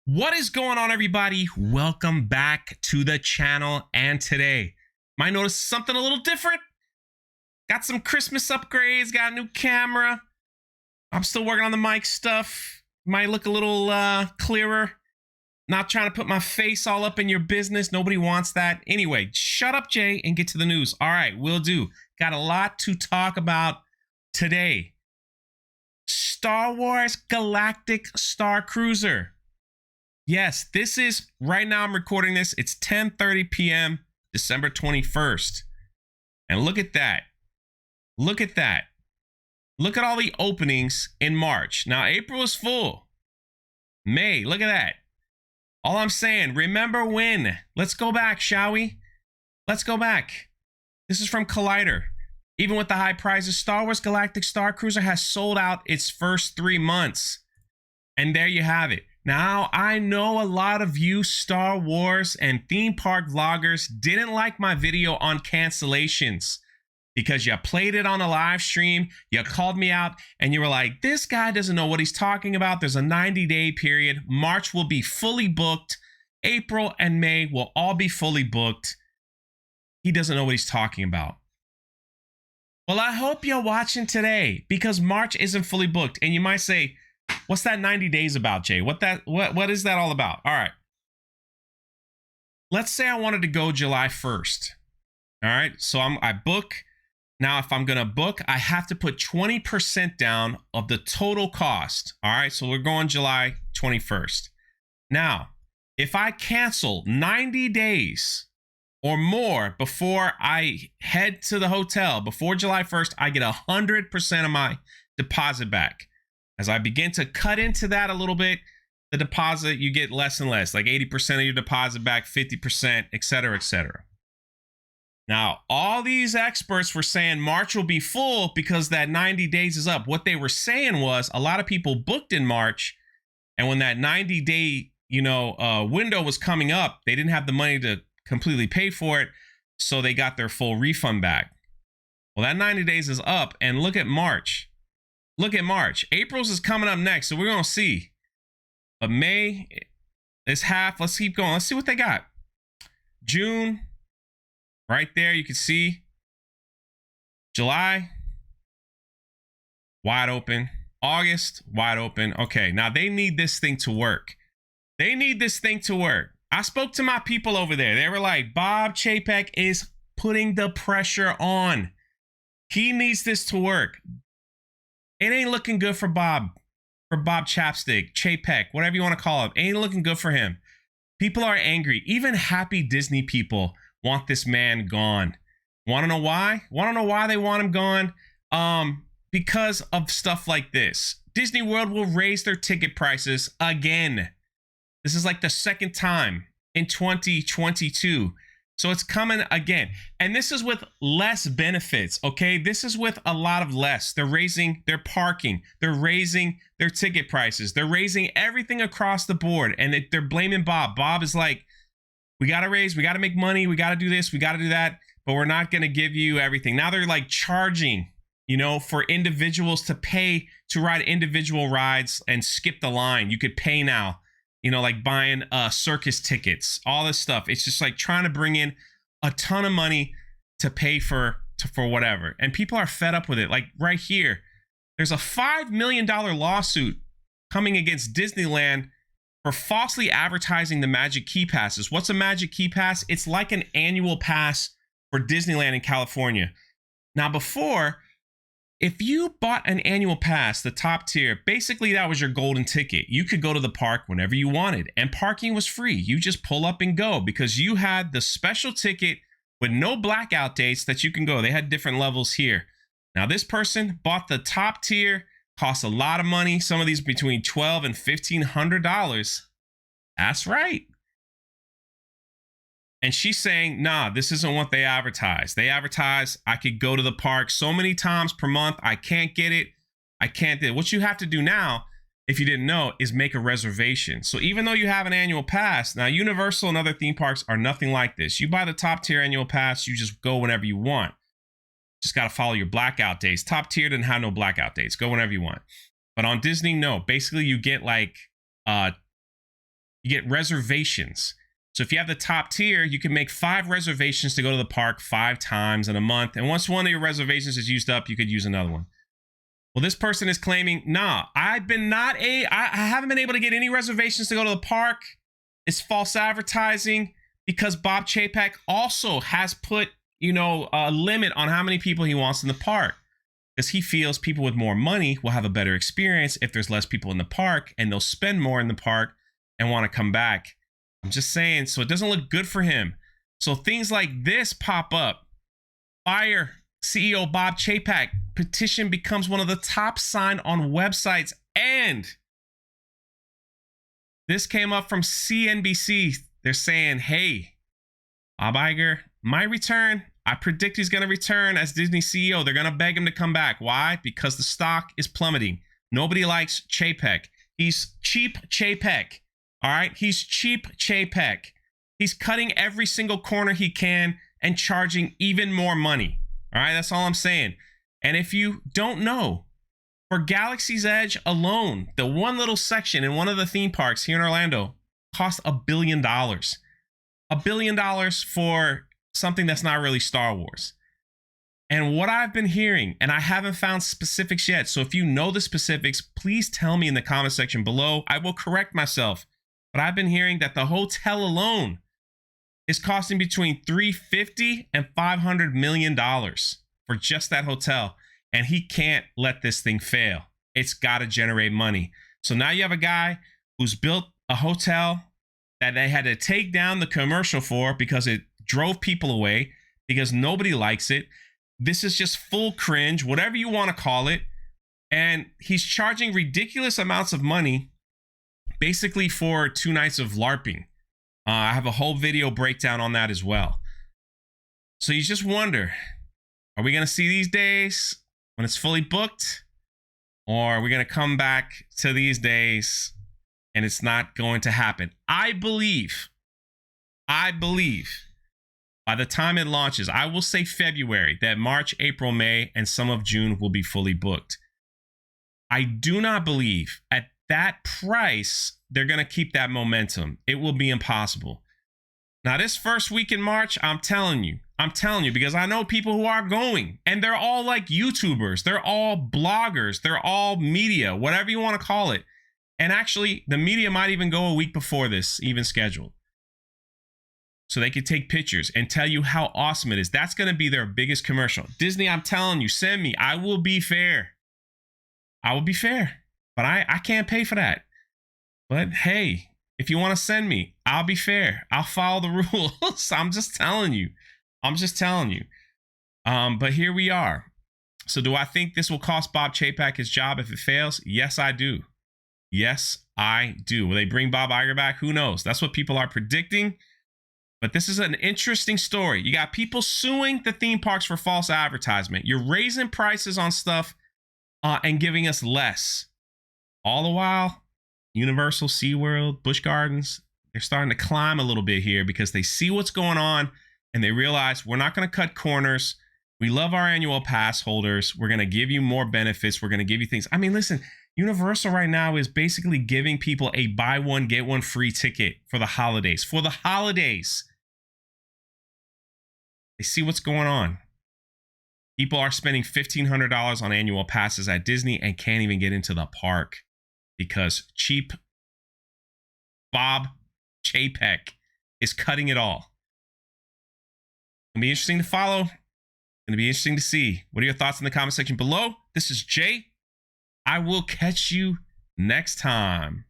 What is going on, everybody? Welcome back to the channel. And today, might notice something a little different. Got some Christmas upgrades, got a new camera. I'm still working on the mic stuff. Might look a little clearer. Not trying to put my face all up in your business. Nobody wants that. Anyway, shut up, Jay, and get to the news. All right, will do. Got a lot to talk about today. Star Wars Galactic Starcruiser. Yes, this is, right now I'm recording this. It's 10:30 p.m., December 21st. And look at that. Look at that. Look at all the openings in March. Now, April is full. May, look at that. All I'm saying, remember when? Let's go back, shall we? Let's go back. This is from Collider. Even with the high prices, Star Wars Galactic Starcruiser has sold out its first 3 months. And there you have it. Now, I know a lot of you Star Wars and theme park vloggers didn't like my video on cancellations because you played it on a live stream, you called me out, and you were like, this guy doesn't know what he's talking about. There's a 90-day period. March will be fully booked. April and May will all be fully booked. He doesn't know what he's talking about. Well, I hope you're watching today because March isn't fully booked. And you might say, what's that 90 days about, Jay? What is that all about? All right. Let's say I wanted to go July 1st. All right. So I book. Now, if I'm going to book, I have to put 20% down of the total cost. All right. So we're going July 21st. Now, if I cancel 90 days or more before I head to the hotel before July 1st, I get 100% of my deposit back. As I begin to cut into that a little bit, the deposit, you get less and less, like 80% of your deposit back, 50%, et cetera, et cetera. Now, all these experts were saying March will be full because that 90 days is up. What they were saying was a lot of people booked in March, and when that 90-day, window was coming up, they didn't have the money to completely pay for it, so they got their full refund back. Well, that 90 days is up, and look at March. Look at March. April's is coming up next, so we're going to see. But May is half. Let's keep going. Let's see what they got. June, right there, you can see. July, wide open. August, wide open. Okay, now they need this thing to work. They need this thing to work. I spoke to my people over there. They were like, Bob Chapek is putting the pressure on. He needs this to work. It ain't looking good for Bob Chapstick, Chapek, whatever you want to call him. Ain't looking good for him. People are angry. Even happy Disney people want this man gone. Want to know why? Want to know why they want him gone? Because of stuff like this. Disney World will raise their ticket prices again. This is like the second time in 2022. So it's coming again. And this is with less benefits, okay? This is with a lot of less. They're raising their parking. They're raising their ticket prices. They're raising everything across the board. And they're blaming Bob. Bob is like, we got to raise, we got to make money, we got to do this, we got to do that, but we're not going to give you everything. Now they're like charging, for individuals to pay to ride individual rides and skip the line. You could pay now. Like buying circus tickets, all this stuff. It's just like trying to bring in a ton of money to pay for whatever. And people are fed up with it. Like right here, there's a $5 million lawsuit coming against Disneyland for falsely advertising the Magic Key Passes. What's a Magic Key Pass? It's like an annual pass for Disneyland in California. Now before, if you bought an annual pass, the top tier, basically that was your golden ticket. You could go to the park whenever you wanted, and parking was free. You just pull up and go because you had the special ticket with no blackout dates that you can go. They had different levels here. Now this person bought the top tier, costs a lot of money. Some of these between $1,200 and $1,500. That's right. And she's saying, nah, this isn't what they advertise. They advertise, I could go to the park so many times per month. I can't get it. I can't do it. What you have to do now, if you didn't know, is make a reservation. So even though you have an annual pass, now Universal and other theme parks are nothing like this. You buy the top tier annual pass, you just go whenever you want. Just got to follow your blackout days. Top tier didn't have no blackout dates. Go whenever you want. But on Disney, no. Basically, you get like You get reservations. So if you have the top tier, you can make 5 reservations to go to the park 5 times in a month. And once one of your reservations is used up, you could use another one. Well, this person is claiming, nah, I haven't been able to get any reservations to go to the park. It's false advertising because Bob Chapek also has put, a limit on how many people he wants in the park. Because he feels people with more money will have a better experience if there's less people in the park, and they'll spend more in the park and want to come back. I'm just saying, so it doesn't look good for him. So things like this pop up. Fire CEO Bob Chapek. Petition becomes one of the top signed on websites. And this came up from CNBC. They're saying, hey, Bob Iger might return. I predict he's going to return as Disney CEO. They're going to beg him to come back. Why? Because the stock is plummeting. Nobody likes Chapek. He's cheap Chapek. All right? He's cheap Chapek. He's cutting every single corner he can and charging even more money. All right? That's all I'm saying. And if you don't know, for Galaxy's Edge alone, the one little section in one of the theme parks here in Orlando cost $1 billion. $1 billion for something that's not really Star Wars. And what I've been hearing, and I haven't found specifics yet, so if you know the specifics, please tell me in the comment section below. I will correct myself. But I've been hearing that the hotel alone is costing between $350 and $500 million for just that hotel. And he can't let this thing fail. It's got to generate money. So now you have a guy who's built a hotel that they had to take down the commercial for because it drove people away, because nobody likes it. This is just full cringe, whatever you want to call it. And he's charging ridiculous amounts of money basically for 2 nights of LARPing. I have a whole video breakdown on that as well. So you just wonder, are we going to see these days when it's fully booked? Or are we going to come back to these days and it's not going to happen? I believe by the time it launches, I will say February, that March, April, May, and some of June will be fully booked. I do not believe at that price they're going to keep that momentum. It will be impossible. Now, this first week in March, I'm telling you, because I know people who are going, and they're all like YouTubers. They're all bloggers. They're all media, whatever you want to call it. And actually, the media might even go a week before this, even scheduled. So they could take pictures and tell you how awesome it is. That's going to be their biggest commercial. Disney, I'm telling you, send me. I will be fair. I will be fair. But I can't pay for that. But hey, if you want to send me, I'll be fair. I'll follow the rules. I'm just telling you. But here we are. So do I think this will cost Bob Chapek his job if it fails? Yes, I do. Yes, I do. Will they bring Bob Iger back? Who knows? That's what people are predicting. But this is an interesting story. You got people suing the theme parks for false advertisement. You're raising prices on stuff and giving us less. All the while, Universal, SeaWorld, Busch Gardens, they're starting to climb a little bit here because they see what's going on and they realize we're not going to cut corners. We love our annual pass holders. We're going to give you more benefits. We're going to give you things. I mean, listen, Universal right now is basically giving people a buy one, get one free ticket for the holidays. For the holidays. They see what's going on. People are spending $1,500 on annual passes at Disney and can't even get into the park because cheap Bob Chapek is cutting it all. It'll be interesting to follow. It's going to be interesting to see. What are your thoughts in the comment section below? This is Jay. I will catch you next time.